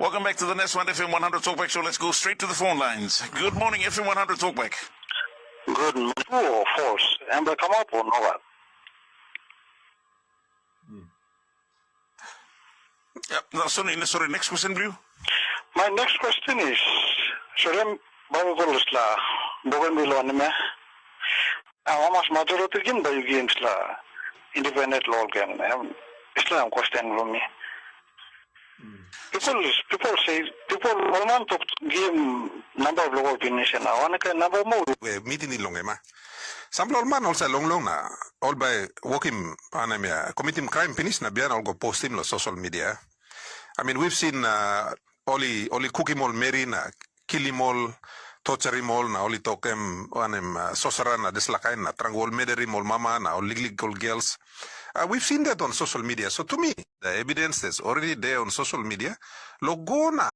Welcome back to the Nest 1 FM 100 Talkback Show. Let's go straight to the phone lines. Good morning, FM 100 Talkback. Good morning. True or false? Amber come up or no? Yep. No, sorry, next question, Blue. My next question is, Surem Babu la Bougainville anime. Amas majority game by games la independent law game. Islam question from me. People say people want to game number of local opinions now. One can number more. Meeting in Longema. Some man also long na all by walking anemia committing crime finish na biyan all go post him on social media. I mean we've seen only cookie mall Mary na kill him all, torture him all na only talk him sorcerer na dislakain na trangol mederi mall mama na all legal girls. We've seen that on social media. So to me, the evidence is already there on social media. Logona